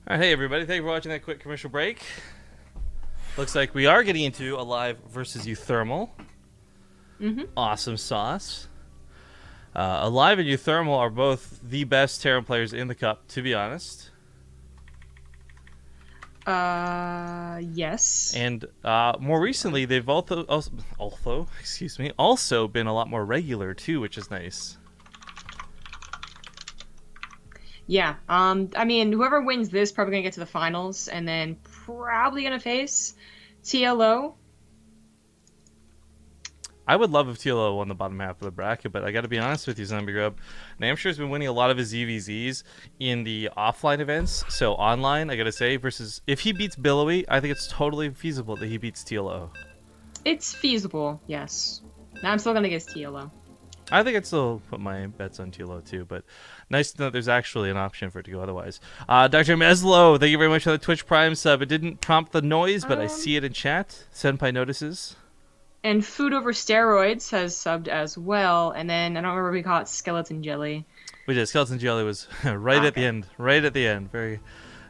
Alright, hey everybody, thank you for watching that quick commercial break. Looks like we are getting into aLive versus uThermal. Awesome sauce. aLive and uThermal are both the best Terran players in the cup, to be honest. Yes. And more recently, they've also been a lot more regular too, which is nice. Yeah. I mean, whoever wins this probably gonna get to the finals, and then probably gonna face TLO. I would love if TLO won the bottom half of the bracket, but I got to be honest with you, Zombie Grub. Namshure's been winning a lot of his EVZs in the offline events, so online, I got to say, versus if he beats Billowy, I think it's totally feasible that he beats TLO. It's feasible, yes. Now I'm still gonna guess TLO. I think I'd still put my bets on TLO too, but nice to know there's actually an option for it to go otherwise. Dr. Meslo, thank you very much for the Twitch Prime sub. It didn't prompt the noise, but I see it in chat. Senpai notices. And Food Over Steroids has subbed as well, and then I don't remember what we call it, Skeleton Jelly. We did. Skeleton Jelly was right at the end. Right at the end. Very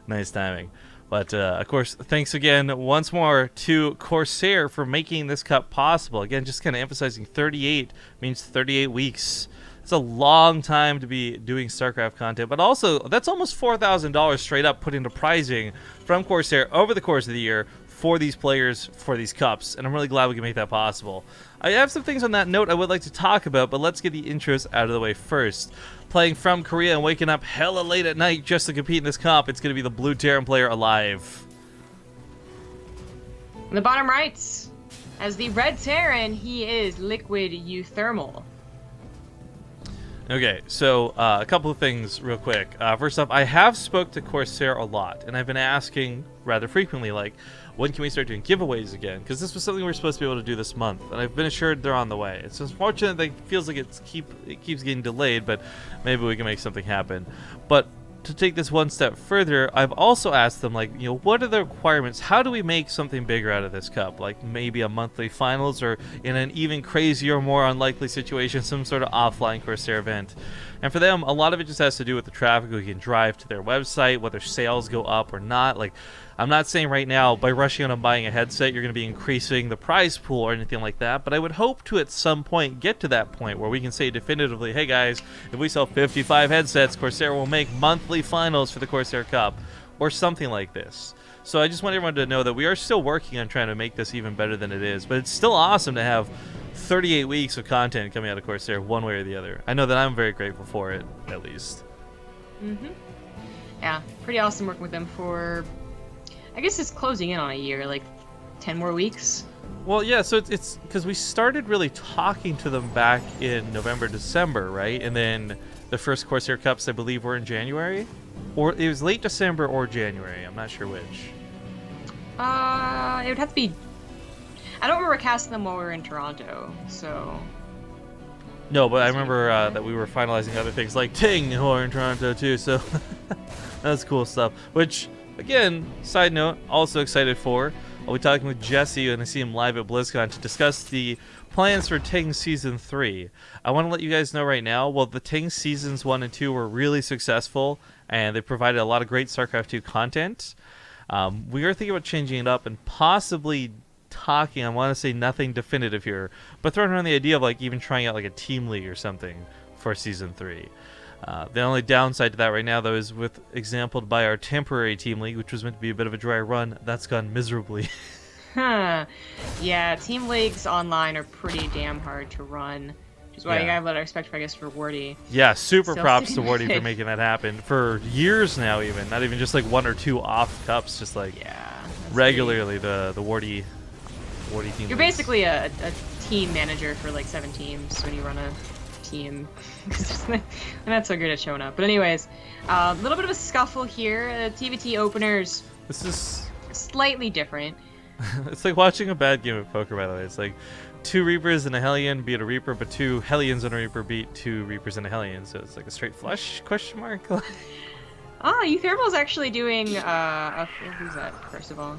nice timing. But, of course, thanks again once more to Corsair for making this cup possible. Again, just kind of emphasizing 38 means 38 weeks. It's a long time to be doing StarCraft content. But also, that's almost $4,000 straight up put into prizing from Corsair over the course of the year for these players, for these cups, and I'm really glad we can make that possible. I have some things on that note I would like to talk about, but let's get the intros out of the way first. Playing from Korea and waking up hella late at night just to compete in this comp, it's going to be the blue Terran player aLive. In the bottom right, as the red Terran, he is Liquid uThermal. Okay, so a couple of things real quick. First off, I have spoke to Corsair a lot, and I've been asking rather frequently, like, when can we start doing giveaways again? Because this was something we were supposed to be able to do this month, and I've been assured they're on the way. It's unfortunate that it feels like it keeps getting delayed, but maybe we can make something happen. But to take this one step further, I've also asked them, like, you know, what are the requirements? How do we make something bigger out of this cup? Like maybe a monthly finals, or in an even crazier, more unlikely situation, some sort of offline Corsair event. And for them, a lot of it just has to do with the traffic we can drive to their website, whether sales go up or not. Like, I'm not saying right now by rushing out and buying a headset you're going to be increasing the prize pool or anything like that, but I would hope to at some point get to that point where we can say definitively, hey guys, if we sell 55 headsets, Corsair will make monthly finals for the Corsair Cup, or something like this. So I just want everyone to know that we are still working on trying to make this even better than it is, but it's still awesome to have 38 weeks of content coming out of Corsair one way or the other. I know that I'm very grateful for it, at least. Yeah, pretty awesome working with them for, I guess it's closing in on a year, like 10 more weeks. Well, yeah, so it's because we started really talking to them back in November, December, right? And then the first Corsair Cups, I believe, were in January? Or it was late December or January. I'm not sure which. It would have to be... I don't remember casting them while we were in Toronto, so... No, but I remember that we were finalizing other things like Ting, who are in Toronto too, so that's cool stuff. Which, again, side note, also excited for. I'll be talking with Jesse, and I see him live at BlizzCon to discuss the plans for Ting Season 3. I want to let you guys know right now, well, the Ting Seasons 1 and 2 were really successful, and they provided a lot of great StarCraft 2 content. We are thinking about changing it up and possibly talking, I want to say nothing definitive here, but throwing around the idea of like even trying out like a team league or something for Season 3. The only downside to that right now, though, is with exampled by our temporary team league, which was meant to be a bit of a dry run. That's gone miserably. Huh. Yeah, team leagues online are pretty damn hard to run, which is why you gotta have a lot of respect, I guess, for Wardy. Yeah, super Still props to sticking Wardy with for it. making that happen for years now. Even not even just like one or two off cups, just like regularly the Wardy team. You're leagues. basically a team manager for like 7 teams when you run a team. I'm not so good at showing up. But anyways, a little bit of a scuffle here. TvT openers, This is slightly different. it's like watching a bad game of poker. By the way, it's like 2 Reapers and a Hellion beat a Reaper, but 2 Hellions and a Reaper beat 2 Reapers and a Hellion. So it's like a straight flush question mark. uThermal's actually doing who's that? First of all,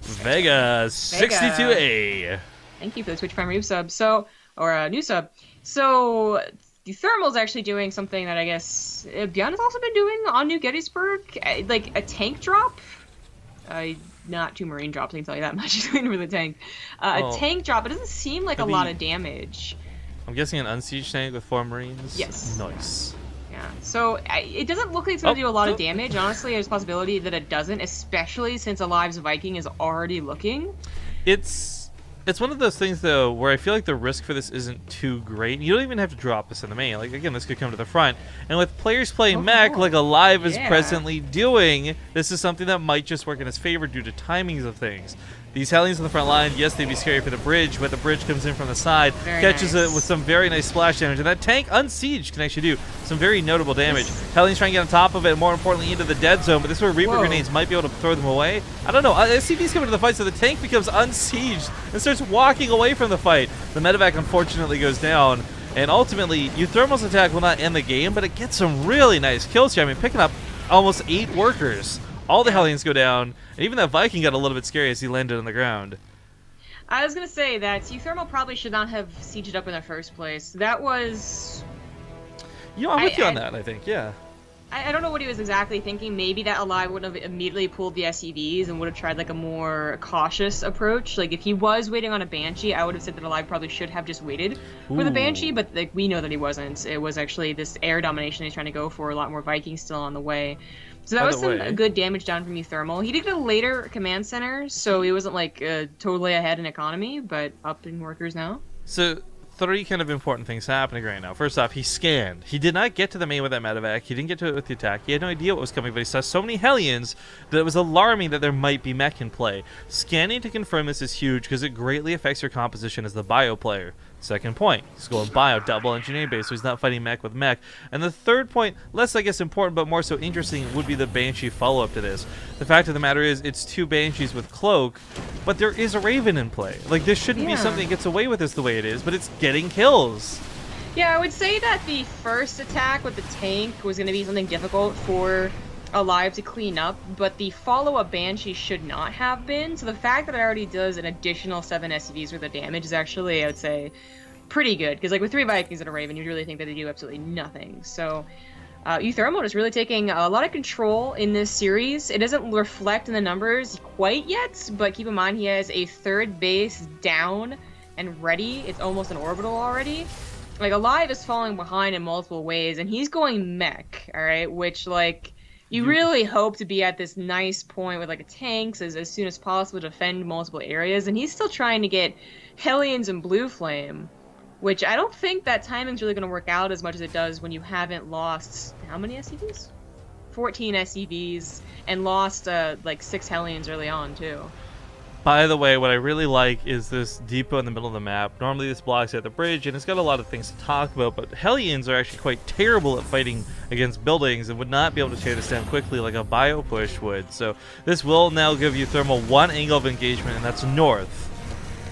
Vega 62A. Thank you for the Twitch Prime resub. So, or a new sub. So, uThermal's actually doing something that I guess Bjorn has also been doing on New Gettysburg, like a tank drop. Not two marine drops, I can tell you that much. He's doing with a tank. A tank drop. It doesn't seem like a lot of damage. I'm guessing an unsieged tank with 4 marines. Yes. Nice. Yeah. So it doesn't look like it's going to do a lot of damage. Honestly, there's a possibility that it doesn't, especially since aLive's Viking is already looking. It's one of those things, though, where I feel like the risk for this isn't too great. You don't even have to drop this in the main. Like, again, this could come to the front. And with players playing mech, like aLive is presently doing, this is something that might just work in his favor due to timings of things. These Hellions on the front line, yes, they'd be scary for the bridge, but the bridge comes in from the side, catches it with some very nice splash damage, and that tank unsieged can actually do some very notable damage. Hellions trying to get on top of it, and more importantly, into the dead zone, but this is where Reaper grenades might be able to throw them away. I don't know. SCV's coming to the fight, so the tank becomes unsieged and starts walking away from the fight. The medevac, unfortunately, goes down, and ultimately, uThermal's attack will not end the game, but it gets some really nice kills here. I mean, picking up almost 8 workers. All the Hellions go down, and even that Viking got a little bit scary as he landed on the ground. I was going to say that uThermal probably should not have sieged up in the first place. That was... You know, I'm with you on that, I think, yeah. I don't know what he was exactly thinking. Maybe that aLive would have immediately pulled the SCVs and would have tried like a more cautious approach. Like if he was waiting on a Banshee, I would have said that aLive probably should have just waited for the Banshee, but like we know that he wasn't. It was actually this air domination he's trying to go for, a lot more Vikings still on the way. So that was some good damage down from uThermal. He did get a later command center, so he wasn't like totally ahead in economy, but up in workers now. So 3 kind of important things happening right now. First off, he scanned. He did not get to the main with that medevac. He didn't get to it with the attack. He had no idea what was coming, but he saw so many Hellions that it was alarming that there might be mech in play. Scanning to confirm this is huge because it greatly affects your composition as the bio player. Second point, he's going bio, double engineering base, so he's not fighting mech with mech. And the third point, less I guess important but more so interesting, would be the Banshee follow-up to this. The fact of the matter is, it's 2 Banshees with Cloak, but there is a Raven in play. Like, this shouldn't be something that gets away with this the way it is, but it's getting kills. Yeah, I would say that the first attack with the tank was going to be something difficult for aLive to clean up, but the follow-up Banshee should not have been. So the fact that it already does an additional 7 SCVs worth of damage is actually, I would say, pretty good. Because like with 3 Vikings and a Raven, you'd really think that they do absolutely nothing. So uThermal is really taking a lot of control in this series. It doesn't reflect in the numbers quite yet, but keep in mind he has a 3rd base down and ready. It's almost an orbital already. Like aLive is falling behind in multiple ways, and he's going mech, all right, which like you really hope to be at this nice point with like a tanks as soon as possible to defend multiple areas, and he's still trying to get Hellions and Blue Flame, which I don't think that timing's really going to work out as much as it does when you haven't lost how many SCVs? 14 SCVs, and lost like 6 Hellions early on too. By the way, what I really like is this depot in the middle of the map. Normally this blocks at the bridge, and it's got a lot of things to talk about, but Hellions are actually quite terrible at fighting against buildings and would not be able to tear this down quickly like a bio push would. So this will now give uThermal 1 angle of engagement, and that's north.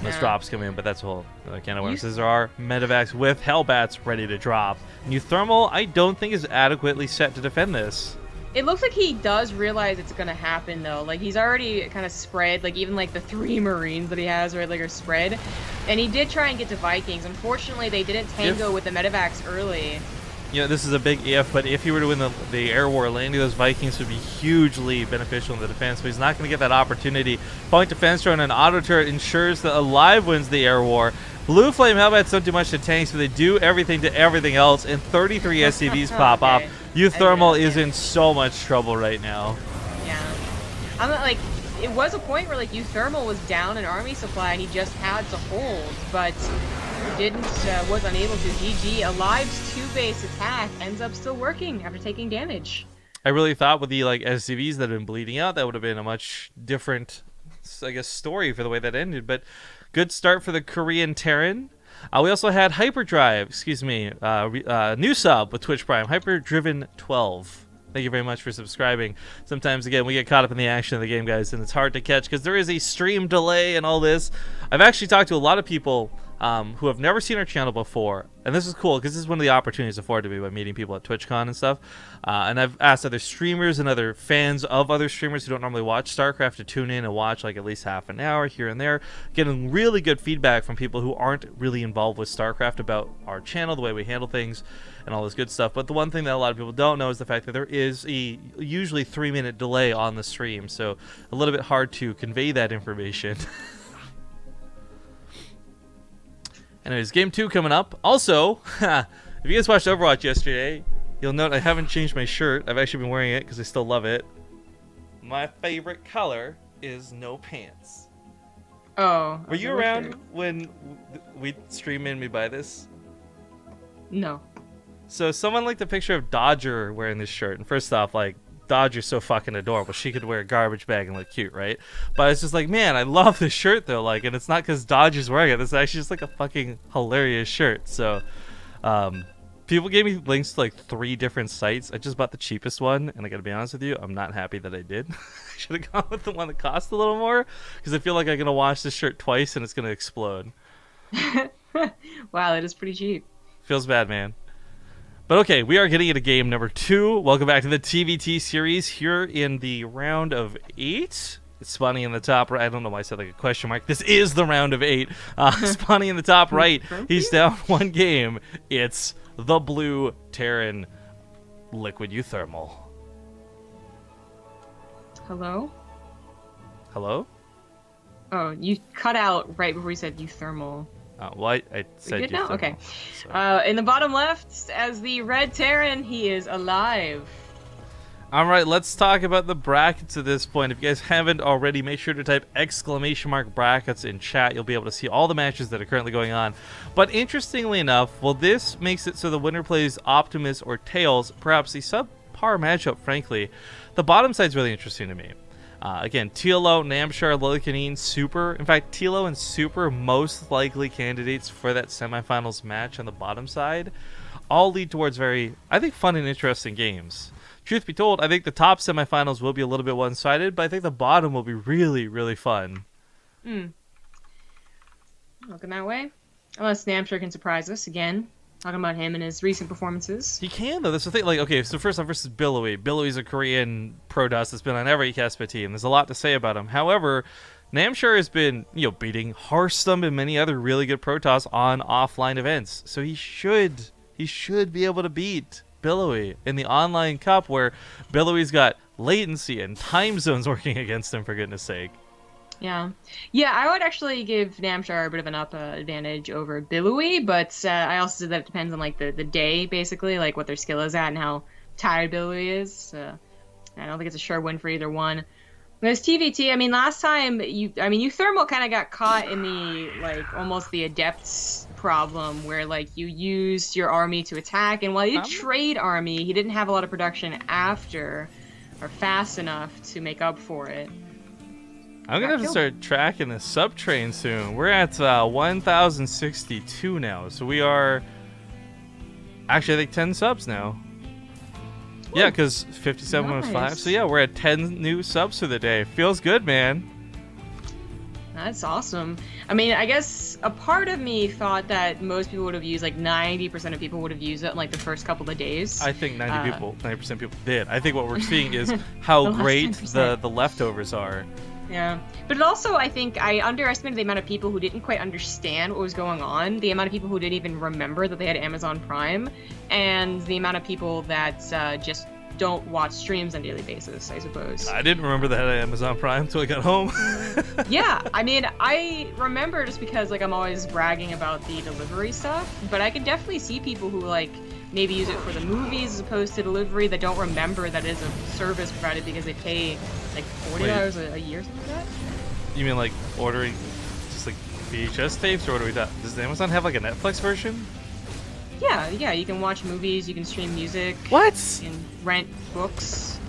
Those drops come in, but that's a whole can of worms. There are medevacs with Hellbats ready to drop. And uThermal, I don't think, is adequately set to defend this. It looks like he does realize it's gonna happen though. Like he's already kind of spread, like even like the 3 Marines that he has, right, like are spread. And he did try and get to Vikings. Unfortunately, they didn't tango with the medevacs early. You know, this is a big if, but if he were to win the air war, landing those Vikings would be hugely beneficial in the defense, but he's not going to get that opportunity. Point defense drone and auto turret ensures that aLive wins the air war. Blue Flame Hellbats don't do much to tanks, but they do everything to everything else, and 33 SCVs pop off. uThermal is in so much trouble right now. Yeah. I'm like, it was a point where like uThermal was down in army supply and he just had to hold, but was unable to. GG. aLive's 2-base attack ends up still working after taking damage. I really thought with the like SCVs that have been bleeding out, that would have been a much different, I guess, story for the way that ended. But good start for the Korean Terran. We also had Hyperdrive, new sub with Twitch Prime, Hyperdriven 12. Thank you very much for subscribing. Sometimes, again, we get caught up in the action of the game, guys, and it's hard to catch because there is a stream delay and all this. I've actually talked to a lot of people who have never seen our channel before, and this is cool because this is one of the opportunities afforded to me by meeting people at TwitchCon and stuff. And I've asked other streamers and other fans of other streamers who don't normally watch StarCraft to tune in and watch like at least half an hour here and there, getting really good feedback from people who aren't really involved with StarCraft about our channel, the way we handle things, and all this good stuff. But the one thing that a lot of people don't know is the fact that there is a usually 3-minute delay on the stream, so a little bit hard to convey that information. Anyways, game 2 coming up. Also, if you guys watched Overwatch yesterday, you'll note I haven't changed my shirt. I've actually been wearing it because I still love it. My favorite color is no pants. Oh. Were you around when we stream made me buy this? No. So someone liked a picture of Dodger wearing this shirt, and first off, like, Dodger's so fucking adorable. She could wear a garbage bag and look cute, right? But it's just like, man, I love this shirt though. Like, and it's not because Dodger's wearing it. It's actually just like a fucking hilarious shirt. So, people gave me links to like 3 different sites. I just bought the cheapest one, and I gotta be honest with you, I'm not happy that I did. I should have gone with the one that cost a little more, because I feel like I'm gonna wash this shirt twice and it's gonna explode. Wow, that is pretty cheap. Feels bad, man. But okay, we are getting into game number 2. Welcome back to the TvT series here in the round of 8. It's Spawny in the top right. I don't know why I said like a question mark. This is the round of 8. Spawny in the top right. He's down 1 game. It's the blue Terran liquid uThermal. Hello? Hello? Oh, you cut out right before you said uThermal. Well, I said you good now? uThermal, Okay. so. In the bottom left, as the red Terran, he is aLive. All right, let's talk about the brackets at this point. If you guys haven't already, make sure to type !brackets in chat. You'll be able to see all the matches that are currently going on. But interestingly enough, well, this makes it so the winner plays Optimus or Tails, perhaps a subpar matchup, frankly. The bottom side's really interesting to me. Again, TLO, Namshar, Lilicanine, Super. In fact, TLO and Super, most likely candidates for that semifinals match on the bottom side, all lead towards very, I think, fun and interesting games. Truth be told, I think the top semifinals will be a little bit one-sided, but I think the bottom will be really, really fun. Looking that way. Unless Namshar can surprise us again. Talking about him and his recent performances. He can, though. That's the thing. Like, okay, so first off versus Billowy. Billowy's a Korean Protoss that's been on every Caspa team. There's a lot to say about him. However, Namshar has been, beating Hearthstone and many other really good Protoss on offline events. So he should be able to beat Billowy in the online cup, where Billowy's got latency and time zones working against him, for goodness sake. Yeah, I would actually give Namshar a bit of an up advantage over Billowy, but I also said that it depends on like the day, basically, like what their skill is at and how tired Billowy is. I don't think it's a sure win for either one. There's TvT. I mean, last time uThermal kind of got caught in the like almost the adepts problem, where like you used your army to attack, and while you trade army, he didn't have a lot of production after or fast enough to make up for it. I'm gonna have to start tracking this sub train soon. We're at 1,062 now, so we are actually I think 10 subs now. Ooh, yeah, because 57 was 5. So yeah, we're at 10 new subs for the day. Feels good, man. That's awesome. I mean, I guess a part of me thought that most people would have used, like 90% of people would have used it in like the first couple of days. I think 90% people did. I think what we're seeing is how great the leftovers are. Yeah, but it also, I think I underestimated the amount of people who didn't quite understand what was going on, the amount of people who didn't even remember that they had Amazon Prime, and the amount of people that just don't watch streams on a daily basis, I suppose. I didn't remember that I had Amazon Prime until I got home. Yeah, I mean, I remember just because like I'm always bragging about the delivery stuff, but I can definitely see people who like maybe use it for the movies as opposed to delivery that don't remember that is a service provided because they pay like $40 a year or something like that. You mean like ordering just like VHS tapes, or what do we do? Does Amazon have like a Netflix version? Yeah, you can watch movies, you can stream music. What? You can rent books.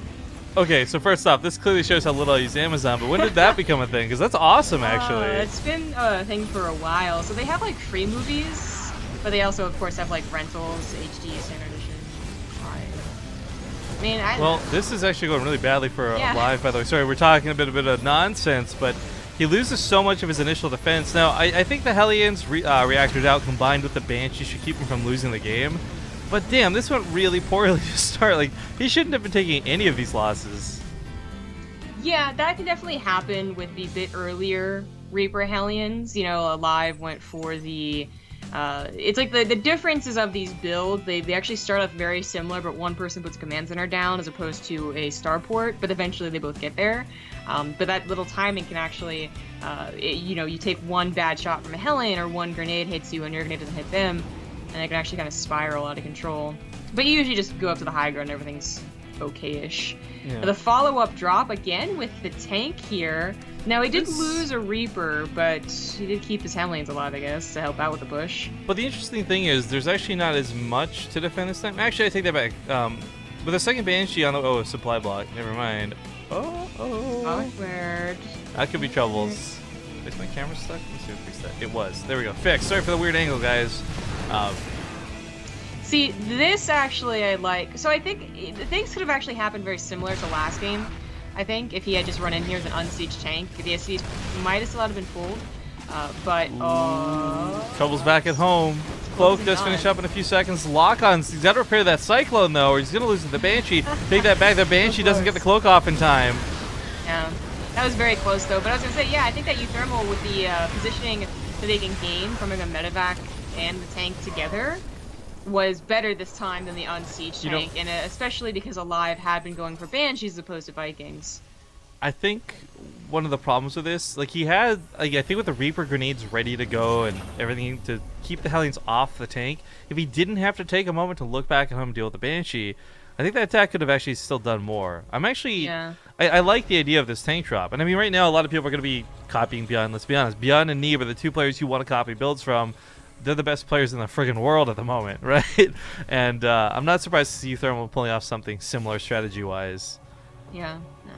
Okay, so first off, this clearly shows how little I use Amazon, but when did that become a thing? Because that's awesome, actually. It's been a thing for a while. So they have like free movies, but they also, of course, have like rentals, HD, standard edition. I mean, well, this is actually going really badly for aLive, by the way. Sorry, we're talking a bit of nonsense, but He loses so much of his initial defense. Now, I think the Hellions reactored out combined with the Banshee should keep him from losing the game. But damn, this went really poorly to start. Like, he shouldn't have been taking any of these losses. Yeah, that can definitely happen with the bit earlier Reaper Hellions. You know, aLive went for the... it's like the differences of these builds, they actually start off very similar, but one person puts a command center down as opposed to a starport, but eventually they both get there. But that little timing can actually, you know, you take one bad shot from a Hellion or one grenade hits you and your grenade doesn't hit them, and it can actually kind of spiral out of control. But you usually just go up to the high ground and everything's okay-ish. Yeah. The follow-up drop, again, with the tank here. Now, he did lose a Reaper, but he did keep his Hellions alive, I guess, to help out with the push. But the interesting thing is, there's actually not as much to defend this time. Actually, I take that back. With a second Banshee on the... Oh, supply block. Never mind. Awkward. That could be troubles. Is my camera stuck? Let's see if it's fixed that. It was. There we go. Fixed. Sorry for the weird angle, guys. See, this actually I like. So I think things could have actually happened very similar to last game. I think if he had just run in here with an unsieged tank, the SCVs might have still have been pulled. But Trouble's back at home. Cloak does finish up in a few seconds. Lock-ons. He's got to repair that Cyclone though, or he's gonna lose to the Banshee. Take that back. The Banshee doesn't get the cloak off in time. Yeah, that was very close though. But I was gonna say, yeah, I think that uThermal with the positioning that they can gain from having a medevac and the tank together was better this time than the unsieged tank, and especially because aLive had been going for Banshees as opposed to Vikings. I think one of the problems with this, like he had, like I think with the Reaper grenades ready to go and everything to keep the Hellions off the tank, if he didn't have to take a moment to look back at home and deal with the Banshee, I think that attack could have actually still done more. I'm actually, I like the idea of this tank drop, and I mean right now a lot of people are going to be copying Bjorn. Let's be honest, Bjorn and Neve are the two players you want to copy builds from. They're the best players in the friggin' world at the moment, right? And I'm not surprised to see uThermal pulling off something similar strategy-wise. Yeah, no.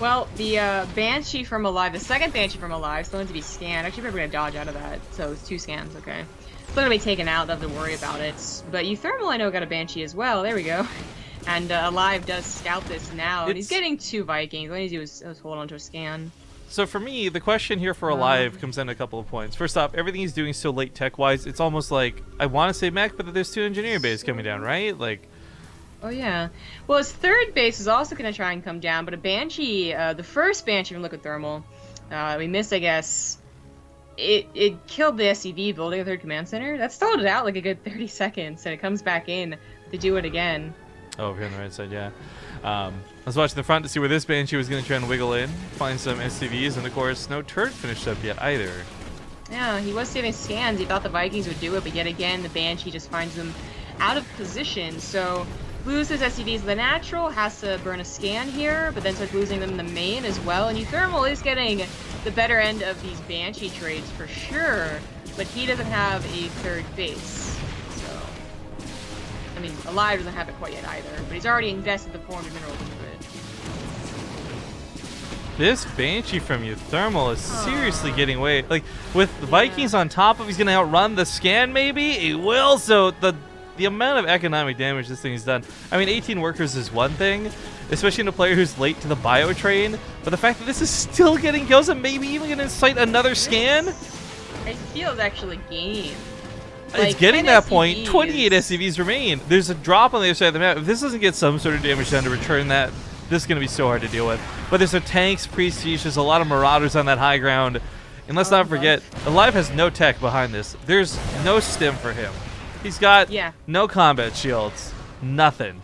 Well, the Banshee from aLive, the second Banshee from aLive, still needs to be scanned. Actually, we're going to dodge out of that, so it's 2 scans, okay. Still going to be taken out, don't have to worry about it. But uThermal, I know, got a Banshee as well. There we go. And aLive does scout this now, and he's getting 2 Vikings. All he needs to do is hold on to a scan. So for me, the question here for aLive comes in a couple of points. First off, everything he's doing so late tech-wise, it's almost like, I want to say mech, but there's 2 engineer bases coming down, right? Like, oh yeah. Well, his third base is also going to try and come down, but a Banshee, the first Banshee from uThermal, we missed, I guess. It killed the SCV building a third command center. That stalled it out like a good 30 seconds, and it comes back in to do it again. oh, over here on the right side, yeah. I was watching the front to see where this Banshee was going to try and wiggle in, find some SCVs, and of course, no turret finished up yet either. Yeah, he was saving scans. He thought the Vikings would do it, but yet again, the Banshee just finds them out of position. So, loses SCVs in the natural, has to burn a scan here, but then starts losing them in the main as well. And uThermal is getting the better end of these Banshee trades for sure, but he doesn't have a third base. I mean, aLive doesn't have it quite yet either, but he's already invested the 400 minerals into it. This Banshee from uThermal is seriously getting away. Like, with the Vikings on top of, he's going to outrun the scan maybe? He will, so the amount of economic damage this thing has done. I mean, 18 workers is one thing, especially in a player who's late to the bio train, but the fact that this is still getting kills and maybe even going to incite another scan? I feel it's actually game. It's getting that point. 28 SCVs remain. There's a drop on the other side of the map. If this doesn't get some sort of damage done to return that, this is going to be so hard to deal with. But there's no tanks, pre-siege, there's a lot of marauders on that high ground. And let's not forget, aLive has no tech behind this. There's no stim for him. He's got no combat shields. Nothing.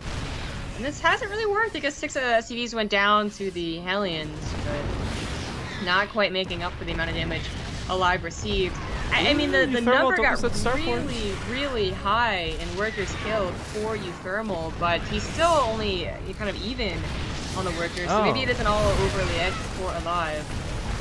And this hasn't really worked because 6 SCVs went down to the Hellions, but not quite making up for the amount of damage aLive received. I mean, the number got really, really high in workers killed for uThermal, but he's still only kind of even on the workers, so maybe it isn't all overly edged for aLive.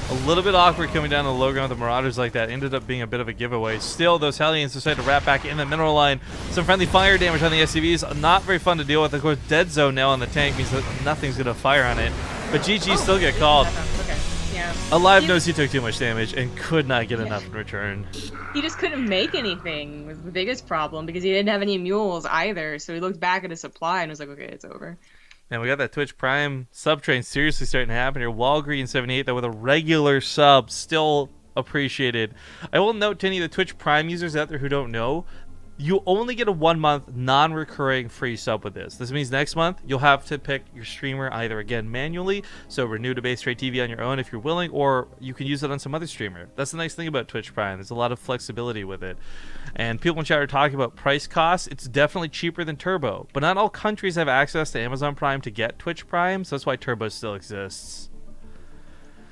A little bit awkward coming down to the low ground with the Marauders like that. Ended up being a bit of a giveaway. Still, those Hellions decided to wrap back in the mineral line. Some friendly fire damage on the SCVs. Not very fun to deal with. Of course, dead zone now on the tank means that nothing's going to fire on it. But GG still get called. Okay. Yeah. aLive knows he took too much damage and could not get enough in return. He just couldn't make anything was the biggest problem because he didn't have any mules either. So he looked back at his supply and was like, okay, it's over. And we got that Twitch Prime sub train seriously starting to happen here. Walgreen78, though, with a regular sub, still appreciated. I will note to any of the Twitch Prime users out there who don't know, you only get a 1-month non-recurring free sub with this. This means next month you'll have to pick your streamer either again manually, so renew to BaseTradeTV on your own if you're willing, or you can use it on some other streamer. That's the nice thing about Twitch Prime. There's a lot of flexibility with it. And people in chat are talking about price costs. It's definitely cheaper than Turbo, but not all countries have access to Amazon Prime to get Twitch Prime, so that's why Turbo still exists.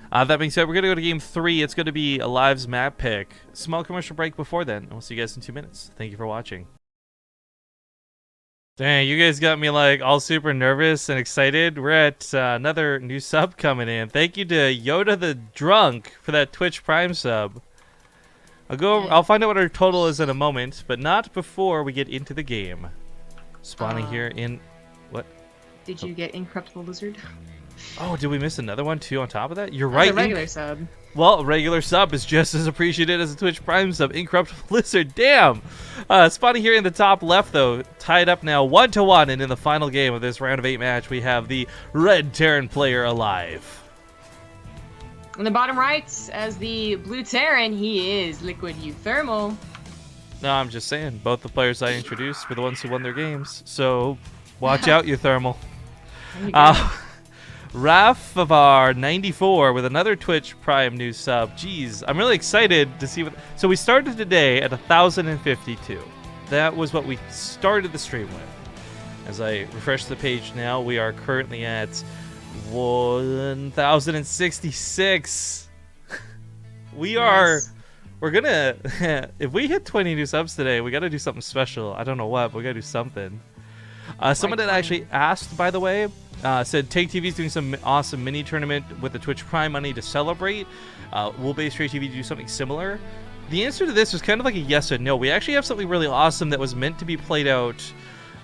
That being said, we're going to go to Game 3. It's going to be aLive's map pick. Small commercial break before then, and we'll see you guys in 2 minutes. Thank you for watching. Dang, you guys got me like all super nervous and excited. We're at another new sub coming in. Thank you to Yoda the Drunk for that Twitch Prime sub. I'll find out what our total is in a moment, but not before we get into the game. Spawning here in... What? Did you get Incorruptible Lizard? Oh, did we miss another one too on top of that? You're right. A regular sub. Well, a regular sub is just as appreciated as a Twitch Prime sub. Incorruptible Lizard, damn! Spawning here in the top left, though, tied up now 1-1, and in the final game of this round of 8 match, we have the Red Terran player aLive. On the bottom right, as the Blue Terran, he is Liquid uThermal. No, I'm just saying, both the players I introduced were the ones who won their games, so watch out, uThermal. Raf94 with another Twitch Prime new sub. Jeez, I'm really excited to see what... So we started today at 1,052. That was what we started the stream with. As I refresh the page now, we are currently at 1,066. We're gonna... if we hit 20 new subs today, we gotta do something special. I don't know what, but we gotta do something. Someone that actually asked, by the way, said TvT is doing some awesome mini tournament with the Twitch Prime money to celebrate. Will BaseTradeTV do something similar? The answer to this was kind of like a yes and no. We actually have something really awesome that was meant to be played out,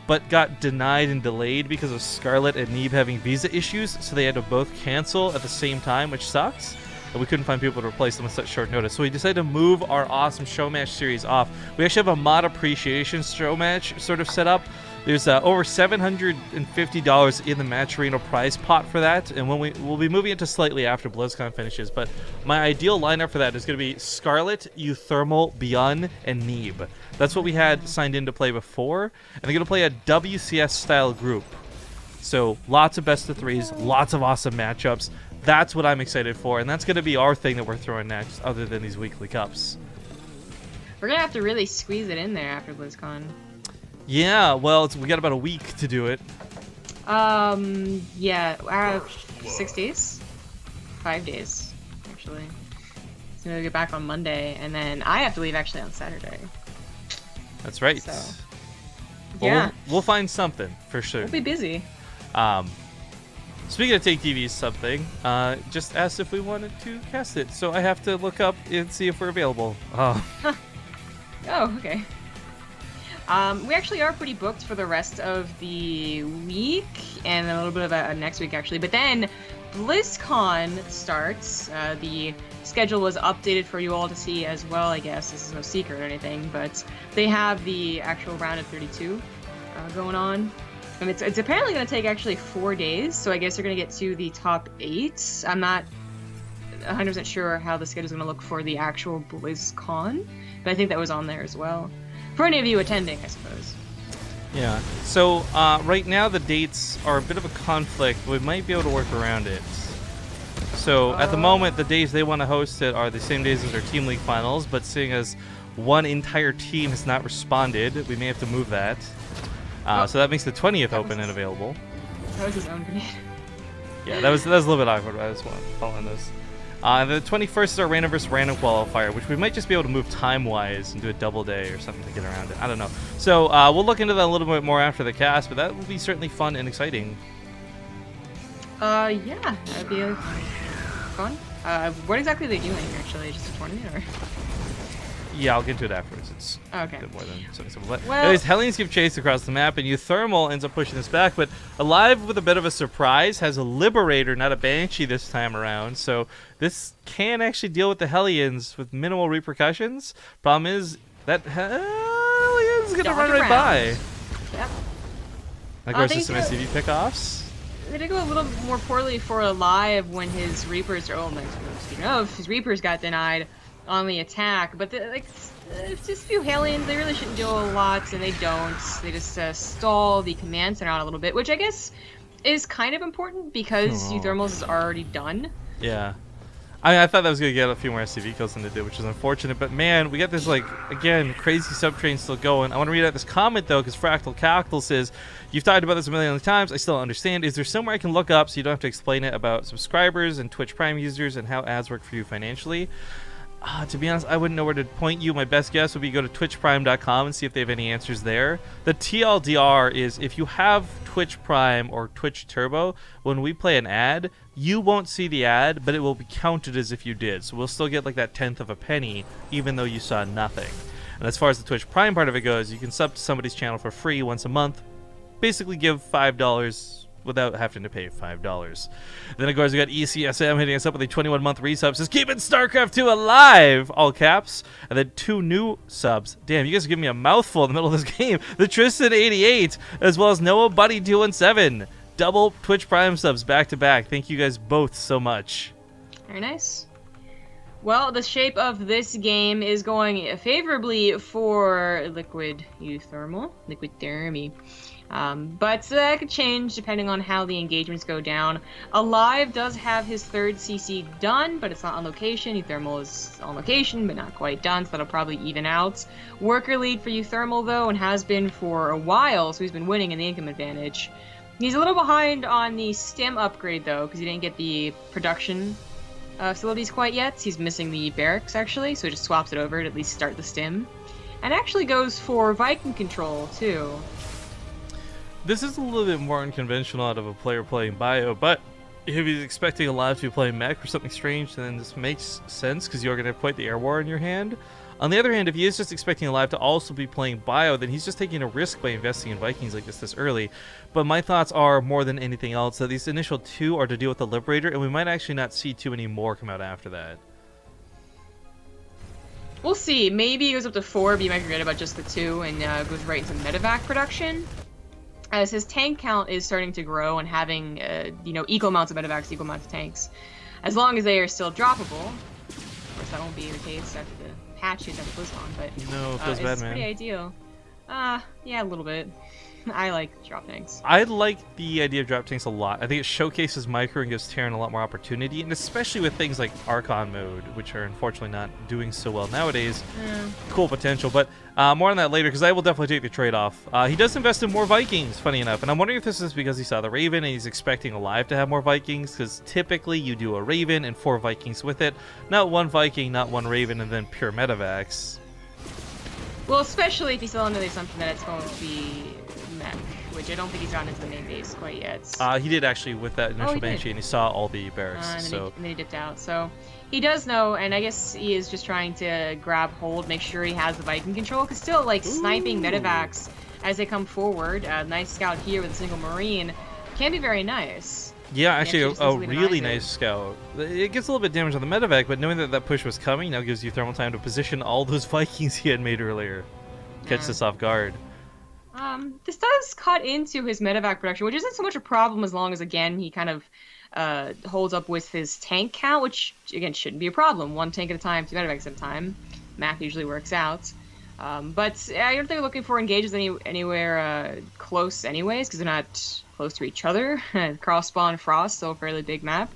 but got denied and delayed because of Scarlet and Neeb having visa issues, so they had to both cancel at the same time, which sucks. And we couldn't find people to replace them with such short notice. So we decided to move our awesome show match series off. We actually have a mod appreciation show match sort of set up. There's over $750 in the Match Arena prize pot for that, and we'll be moving it to slightly after BlizzCon finishes. But my ideal lineup for that is going to be Scarlet, uThermal, Beyond, and Neeb. That's what we had signed in to play before, and they're going to play a WCS-style group. So lots of best of threes, lots of awesome matchups. That's what I'm excited for, and that's going to be our thing that we're throwing next, other than these weekly cups. We're going to have to really squeeze it in there after BlizzCon. Yeah, well, we got about a week to do it. Yeah, 6 days? 5 days, actually. So we'll get back on Monday, and then I have to leave actually on Saturday. That's right. So, well, yeah. We'll find something, for sure. We'll be busy. Speaking of TvT something, just asked if we wanted to cast it, so I have to look up and see if we're available. Oh, okay. We actually are pretty booked for the rest of the week, and a little bit of a next week, actually. But then BlizzCon starts. The schedule was updated for you all to see as well, I guess. This is no secret or anything, but they have the actual round of 32 going on. And it's apparently going to take actually 4 days, so I guess they're going to get to the top 8. I'm not 100% sure how the schedule is going to look for the actual BlizzCon, but I think that was on there as well. For any of you attending, I suppose. Yeah. So right now the dates are a bit of a conflict, but we might be able to work around it. So at the moment, the days they want to host it are the same days as our Team League finals, but seeing as one entire team has not responded, we may have to move that. So that makes the 20th open and available. That was his own grenade. Yeah, that was a little bit awkward, but I just want to follow this. The 21st is our random versus random qualifier, which we might just be able to move time-wise and do a double day or something to get around it. I don't know. So we'll look into that a little bit more after the cast, but that will be certainly fun and exciting. Yeah, that'd be fun. What exactly are they doing, actually? Just a tournament, or...? Yeah, I'll get to it afterwards. It's okay. a bit more than something simple. But well, anyways, Hellions give chase across the map, and uThermal ends up pushing this back. But aLive, with a bit of a surprise, has a Liberator, not a Banshee this time around. So this can actually deal with the Hellions with minimal repercussions. Problem is that Hellions gonna run right by. Yep. Like, there's some SCV pickoffs. They did go a little more poorly for aLive when his Reapers, speaking of, his Reapers got denied on the attack, but just a few Hellions, they really shouldn't do a lot, and they don't. They just stall the command center out a little bit, which I guess is kind of important because uThermals is already done. Yeah. I thought that was going to get a few more SCV kills than it did, which is unfortunate. But man, we got this, like, again, crazy subtrain still going. I want to read out this comment, though, because Fractal Cackle says, you've talked about this a million times. I still don't understand. Is there somewhere I can look up so you don't have to explain it about subscribers and Twitch Prime users and how ads work for you financially? To be honest, I wouldn't know where to point you. My best guess would be go to twitchprime.com and see if they have any answers there. The TLDR is if you have Twitch Prime or Twitch Turbo, when we play an ad, you won't see the ad, but it will be counted as if you did. So we'll still get like that 1/10 of a penny, even though you saw nothing. And as far as the Twitch Prime part of it goes, you can sub to somebody's channel for free once a month. Basically give $5 without having to pay $5. Then of course we got ECSM hitting us up with a 21-month resub. Says keeping StarCraft 2 alive, all caps. And then 2 new subs. Damn, you guys are giving me a mouthful in the middle of this game. The Tristan88, as well as Noah Buddy 217. Double Twitch Prime subs back to back. Thank you guys both so much. Very nice. Well, the shape of this game is going favorably for Liquid uThermal, Liquid Thermy. But that could change depending on how the engagements go down. aLive does have his 3rd CC done, but it's not on location. uThermal is on location, but not quite done, so that'll probably even out. Worker lead for uThermal, though, and has been for a while, so he's been winning in the income advantage. He's a little behind on the stim upgrade, though, because he didn't get the production facilities quite yet. He's missing the barracks, actually, so he just swaps it over to at least start the stim. And actually goes for Viking control, too. This is a little bit more unconventional out of a player playing Bio, but if he's expecting aLive to be playing mech or something strange, then this makes sense because you're going to have quite the air war in your hand. On the other hand, if he is just expecting aLive to also be playing Bio, then he's just taking a risk by investing in Vikings like this early. But my thoughts are, more than anything else, that these initial 2 are to deal with the Liberator, and we might actually not see too many more come out after that. We'll see. Maybe it goes up to 4, but you might forget about just the 2 and goes right into medevac production. As his tank count is starting to grow and having, equal amounts of medevacs, equal amounts of tanks. As long as they are still droppable. Of course, that won't be the case after the patches after BlizzCon, but no, it feels bad, it's man. pretty ideal. Yeah, a little bit. I like drop tanks. I like the idea of drop tanks a lot. I think it showcases Micro and gives Terran a lot more opportunity, and especially with things like Archon mode, which are unfortunately not doing so well nowadays. Yeah. Cool potential, but more on that later, because I will definitely take the trade-off. He does invest in more Vikings, funny enough, and I'm wondering if this is because he saw the Raven and he's expecting aLive to have more Vikings, because typically you do a Raven and 4 Vikings with it, not 1 Viking, not 1 Raven, and then pure medevacs. Well, especially if he's still under the assumption that it's going to be mech, which I don't think he's gotten into the main base quite yet. He did actually with that initial he Banshee, did. and he saw all the barracks. And So then he dipped out. So he does know, and I guess he is just trying to grab hold, make sure he has the Viking control, because still, like, sniping medevacs as they come forward, nice scout here with a single Marine, can be very nice. yeah, actually just a easily really denies it. nice scout. It gets a little bit damage on the medevac, but knowing that that push was coming now gives you thermal time to position all those Vikings he had made earlier. Catch Yeah. this off guard. This does cut into his medevac production, which isn't so much a problem as long as, again, he kind of holds up with his tank count, which, again, shouldn't be a problem. 1 tank at a time, 2 medevacs at a time. Math usually works out. But I don't think they're looking for engages anywhere close anyways, because they're not close to each other. Cross-spawn Frost, still a fairly big map.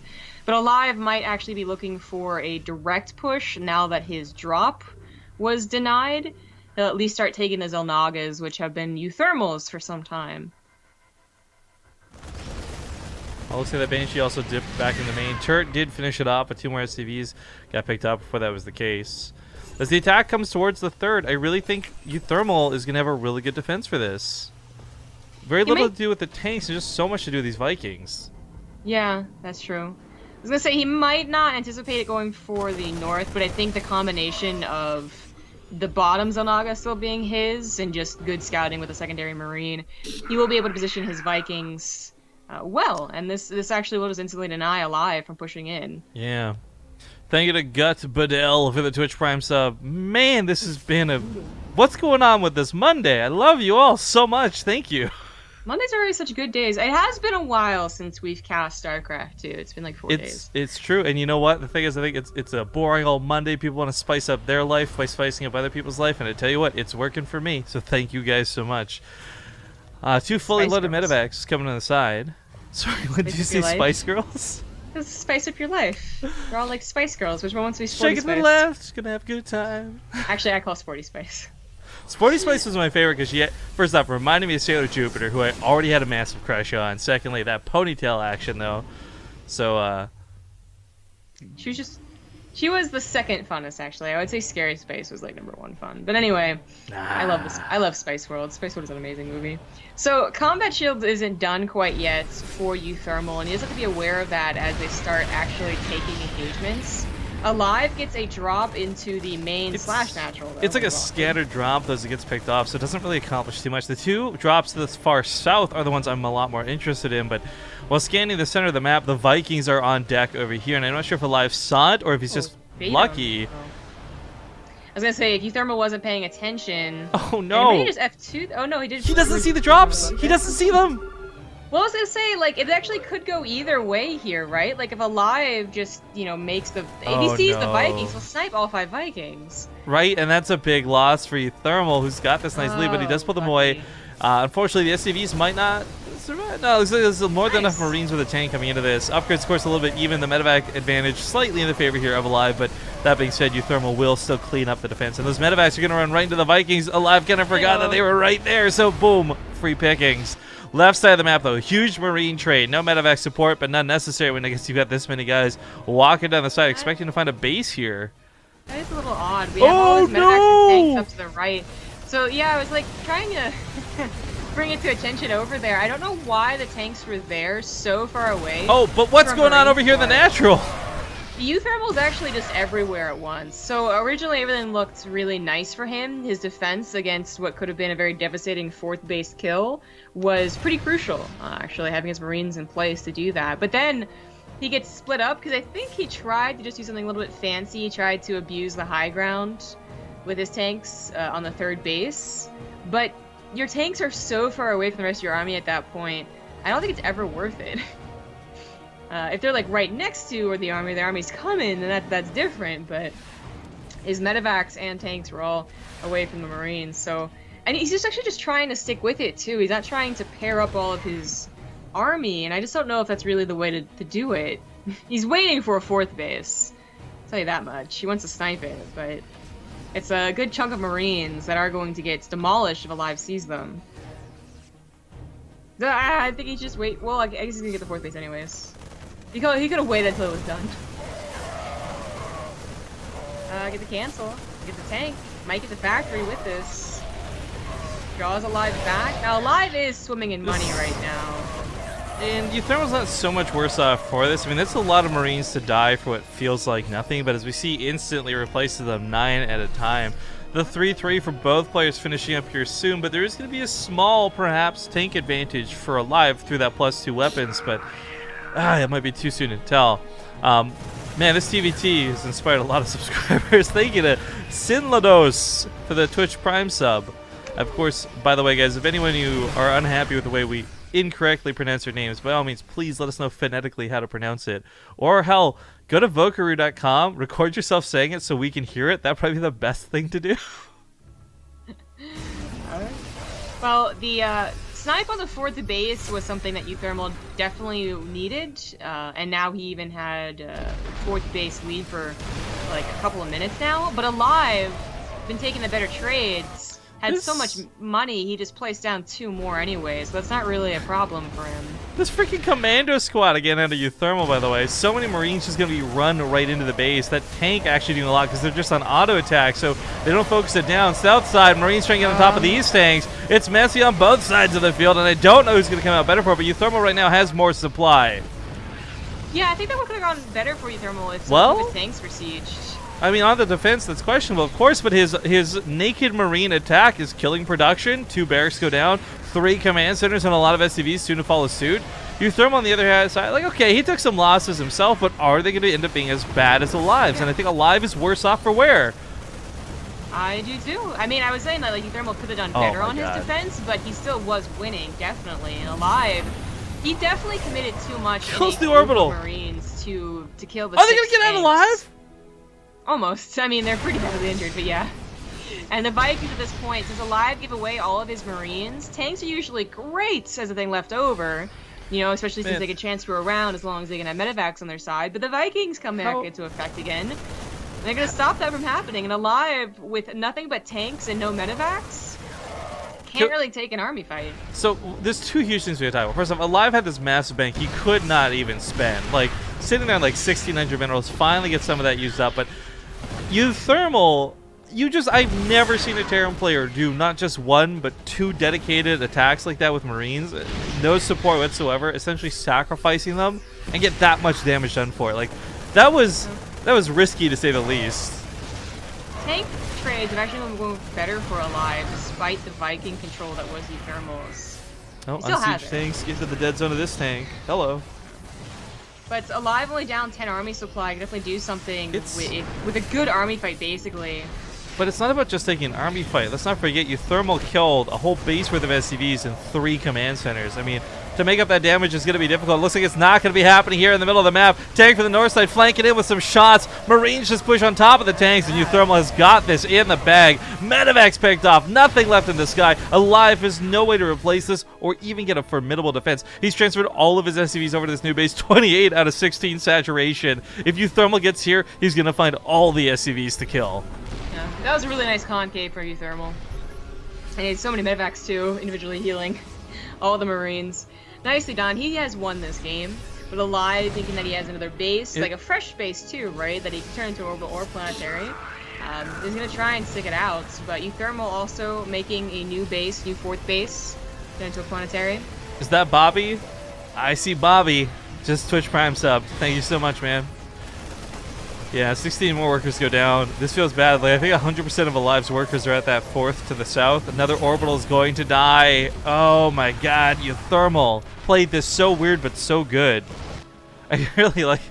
But aLive might actually be looking for a direct push now that his drop was denied. He'll at least start taking the Zelnagas, which have been uThermals for some time. I'll say that Banshee also dipped back in the main. Turret did finish it off, but 2 more SCVs got picked up before that was the case. As the attack comes towards the 3rd, I really think uThermal is going to have a really good defense for this. Very little to do with the tanks, and just so much to do with these Vikings. Yeah, that's true. I was going to say, he might not anticipate it going for the north, but I think the combination of the bottom Zelnaga still being his, and just good scouting with a secondary Marine, he will be able to position his Vikings well, and this actually will just instantly deny aLive from pushing in. Yeah. Thank you to Gut Badell for the Twitch Prime sub. Man, this has been a... What's going on with this Monday? I love you all so much. Thank you. Mondays are always such good days. It has been a while since we've cast StarCraft 2. It's been like 4 days. It's true, and you know what? The thing is, I think it's a boring old Monday. People want to spice up their life by spicing up other people's life, and I tell you what, it's working for me. So thank you guys so much. 2 fully loaded medevacs coming on the side. Sorry, when did you say Spice Girls? This is spice up your life. They're all like Spice Girls. Which one wants to be Sporty Shaking Spice? the left, gonna have a good time. Actually, I call Sporty Spice. Sporty Spice was my favorite because she, first off, reminded me of Sailor Jupiter, who I already had a massive crush on. Secondly, that ponytail action, though. So, She was the second funnest, actually. I would say Scary Space was like #1 fun. But anyway, I love Spice World. Spice World is an amazing movie. So Combat Shield isn't done quite yet for uThermal, and you just have to be aware of that as they start actually taking engagements. aLive gets a drop into the main / natural. Though, it's like a scattered drop as it gets picked off, so it doesn't really accomplish too much. The 2 drops to the far south are the ones I'm a lot more interested in, but while scanning the center of the map, the Vikings are on deck over here, and I'm not sure if aLive saw it or if he's just lucky. I was gonna say, if uThermal wasn't paying attention... Oh no! He just F2... Oh no, he did... He doesn't see the drops! He doesn't see them! Well, I was gonna say, like, it actually could go either way here, right? Like, if aLive just, you know, makes the... If he sees the Vikings, he'll snipe all 5 Vikings. Right, and that's a big loss for uThermal, who's got this nice lead, but he does pull them away. Unfortunately, the SCVs might not survive. No, there's more than enough Marines with a tank coming into this. Upgrades, of course, a little bit even. The medevac advantage slightly in the favor here of aLive, but that being said, uThermal will still clean up the defense. And those medevacs are going to run right into the Vikings. aLive kind of forgot that they were right there, so boom, free pickings. Left side of the map, though, huge Marine trade. No medevac support, but none necessary when I guess you've got this many guys walking down the side, expecting to find a base here. That is a little odd. We have all these medevacs and tanks up to the right. So, yeah, I was, like, trying to bring it to attention over there. I don't know why the tanks were there so far away. Oh, but what's going on over here in the natural? uThermal is actually just everywhere at once. So originally everything looked really nice for him. His defense against what could have been a very devastating 4th base kill was pretty crucial, actually, having his Marines in place to do that. But then he gets split up because I think he tried to just do something a little bit fancy. He tried to abuse the high ground with his tanks on the 3rd base. But your tanks are so far away from the rest of your army at that point, I don't think it's ever worth it. If they're like right next to where the army's coming, then that's different. But his medevacs and tanks were all away from the Marines. So, and he's actually just trying to stick with it too. He's not trying to pair up all of his army, and I just don't know if that's really the way to do it. He's waiting for a 4th base. I'll tell you that much. He wants to snipe it, but it's a good chunk of Marines that are going to get demolished if aLive sees them. I think he's just wait. Well, I guess he's gonna get the 4th base anyways. He could have waited until it was done. Get the cancel. Get the tank. Might get the factory with this. Draws aLive back. Now aLive is swimming in money right now. And uThermal's not so much worse off for this. I mean, that's a lot of Marines to die for what feels like nothing, but as we see, instantly replaces them 9 at a time. The 3-3 for both players finishing up here soon, but there is going to be a small, perhaps, tank advantage for aLive through that +2 weapons, but it might be too soon to tell. Man, this TvT has inspired a lot of subscribers. Thank you to Sinlados for the Twitch Prime sub. Of course, by the way, guys, if anyone of you are unhappy with the way we incorrectly pronounce your names, by all means, please let us know phonetically how to pronounce it. Or, hell, go to vocaroo.com, record yourself saying it so we can hear it. That'd probably be the best thing to do. Alright. Well, the snipe on the 4th base was something that uThermal definitely needed, and now he even had 4th base lead for like a couple of minutes now. But aLive, been taking the better trades, had so much money, he just placed down 2 more anyways, so that's not really a problem for him. This freaking commando squad again out of uThermal, by the way. So many Marines just going to be run right into the base. That tank actually doing a lot because they're just on auto attack, so they don't focus it down. South side, Marines trying to get on top of these tanks. It's messy on both sides of the field, and I don't know who's going to come out better for it, but uThermal right now has more supply. Yeah, I think that would have gone better for uThermal if some of the tanks were sieged. I mean, on the defense, that's questionable, of course, but his naked Marine attack is killing production. 2 barracks go down, 3 command centers, and a lot of SCVs soon to follow suit. uThermal, on the other hand, side, like, okay, he took some losses himself, but are they going to end up being as bad as aLive's? And I think aLive is worse off for wear. I do too. I mean, I was saying that like uThermal could have done Oh better my on his God. defense, but he still was winning, definitely. And aLive, he definitely committed too much in Kills a the group of orbital. Marines to kill the Are they 6 gonna get out tanks. alive? Almost. I mean, they're pretty badly injured, but yeah. And the Vikings at this point, since aLive give away all of his Marines, tanks are usually great as a thing left over. You know, especially since Man. they can transfer around as long as they can have medevacs on their side. But the Vikings come back How- into effect again. They're gonna stop that from happening. And aLive, with nothing but tanks and no medevacs, can't really take an army fight. So there's two huge things we have to talk about. First off, aLive had this massive bank he could not even spend. Like sitting there on like 1,600 minerals, finally get some of that used up. But uThermal, I've never seen a Terran player do not just one but two dedicated attacks like that with Marines. No support whatsoever, essentially sacrificing them and get that much damage done for it. Like that was risky to say the least. Tank trades have actually been going better for aLive, despite the Viking control that was uThermal's. Oh, He still has unsiege it. tanks get to the dead zone of this tank. Hello. But aLive only down 10 army supply. Can definitely do something It's- with a good army fight, basically. But it's not about just taking an army fight. Let's not forget, uThermal killed a whole base worth of SCVs and 3 command centers. I mean, to make up that damage is going to be difficult. It looks like it's not going to be happening here in the middle of the map. Tank from the north side flanking in with some shots. Marines just push on top of the tanks, and uThermal has got this in the bag. Medevacs picked off. Nothing left in the sky. aLive has no way to replace this or even get a formidable defense. He's transferred all of his SCVs over to this new base. 28 out of 16 saturation. If uThermal gets here, he's going to find all the SCVs to kill. Yeah, that was a really nice concave for uThermal. And he had so many medevacs too, individually healing all the Marines. Nicely done. He has won this game. But aLive thinking that he has another base, like a fresh base too, right? That he can turn into orbital or planetary. He's gonna try and stick it out. But uThermal also making a new base, new 4th base, turn into a planetary. Is that Bobby? I see Bobby. Just Twitch Prime sub. Thank you so much, man. Yeah, 16 more workers go down. This feels bad. Like, I think 100% of aLive's workers are at that 4th to the south. Another orbital is going to die. Oh my god, uThermal played this so weird but so good. I really like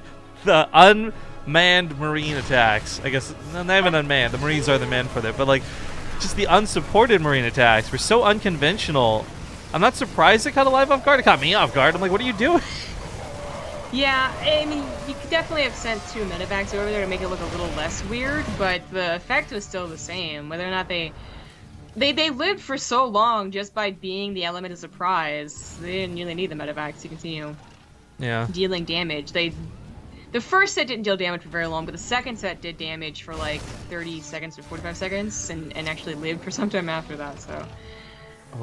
the unmanned Marine attacks. I guess, not even unmanned. The Marines are the men for that. But like, just the unsupported Marine attacks were so unconventional. I'm not surprised it caught aLive off guard. It caught me off guard. I'm like, what are you doing? Yeah, I mean, you could definitely have sent 2 medevacs over there to make it look a little less weird, but the effect was still the same. Whether or not they lived for so long just by being the element of surprise, they didn't really need the medevacs to continue dealing damage. The first set didn't deal damage for very long, but the second set did damage for like 30 seconds to 45 seconds, and actually lived for some time after that, so...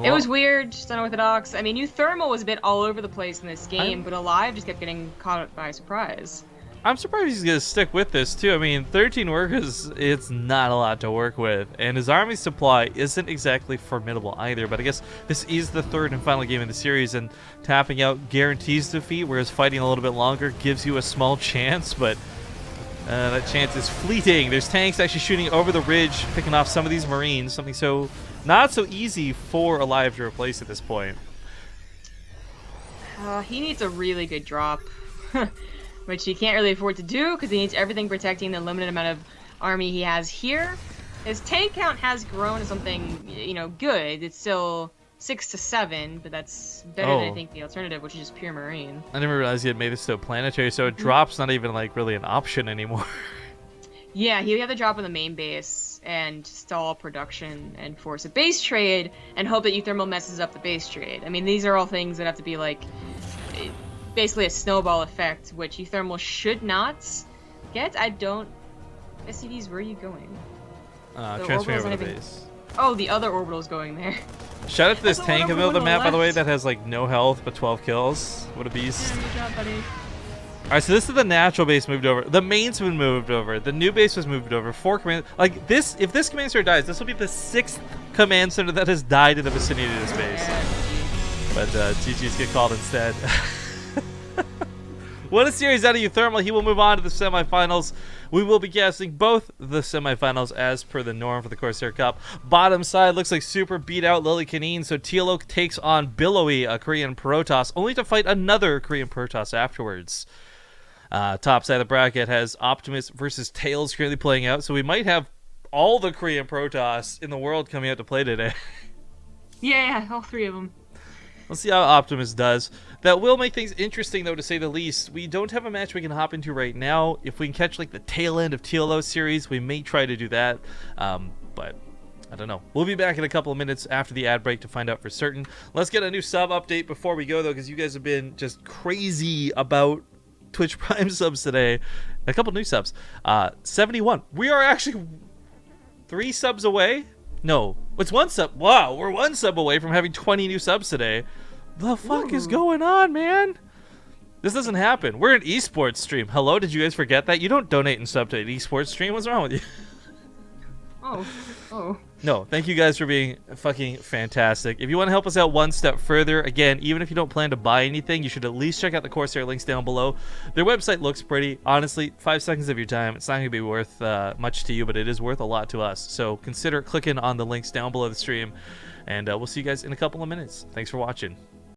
It was weird, just unorthodox. I mean, uThermal was a bit all over the place in this game, but aLive just kept getting caught by surprise. I'm surprised he's going to stick with this, too. I mean, 13 workers, it's not a lot to work with. And his army supply isn't exactly formidable either. But I guess this is the 3rd and final game of the series, and tapping out guarantees defeat, whereas fighting a little bit longer gives you a small chance. But that chance is fleeting. There's tanks actually shooting over the ridge, picking off some of these Marines. Something so not so easy for aLive to replace at this point. He needs a really good drop, which he can't really afford to do because he needs everything protecting the limited amount of army he has here. His tank count has grown to something, you know, good. It's still 6 to 7, but that's better than I think the alternative, which is just pure Marine. I never realized he had made this so planetary, so it drop's not even like really an option anymore. Yeah, he would have to drop on the main base and stall production and force a base trade and hope that uThermal messes up the base trade. I mean, these are all things that have to be like basically a snowball effect, which uThermal should not get. I don't... SCVs, where are you going? Transferring over orbital's the not base. Oh, the other orbital's going there. Shout out to this That's the tank in one the middle of the over map, the by the way, left. that has like no health but 12 kills. What a beast. Yeah, good job, buddy. Alright, so this is the natural base moved over. The main's been moved over. The new base was moved over. 4 command... Like, this... If this command center dies, this will be the 6th command center that has died in the vicinity of this base. Yeah, But GG's get called instead. What a series out of uThermal. He will move on to the semifinals. We will be guessing both the semifinals as per the norm for the Corsair Cup. Bottom side looks like Super beat out Lily Canine, so Teal takes on Billowy, a Korean Protoss, only to fight another Korean Protoss afterwards. Top side of the bracket has Optimus versus Tails currently playing out, so we might have all the Korean Protoss in the world coming out to play today. Yeah, all 3 of them. We'll see how Optimus does. That will make things interesting, though, to say the least. We don't have a match we can hop into right now. If we can catch like the tail end of TLO series, we may try to do that. But I don't know. We'll be back in a couple of minutes after the ad break to find out for certain. Let's get a new sub update before we go, though, because you guys have been just crazy about Twitch Prime subs today. A couple new subs. 71. We are actually 3 subs away. No, it's 1 sub. Wow, we're 1 sub away from having 20 new subs today. The fuck is going on, man? This doesn't happen. We're an esports stream. Hello, did you guys forget that? You don't donate and sub to an esports stream. What's wrong with you? Oh. No, thank you guys for being fucking fantastic. If you want to help us out one step further, again, even if you don't plan to buy anything, you should at least check out the Corsair links down below. Their website looks pretty. Honestly, 5 seconds of your time. It's not going to be worth much to you, but it is worth a lot to us. So consider clicking on the links down below the stream, and we'll see you guys in a couple of minutes. Thanks for watching.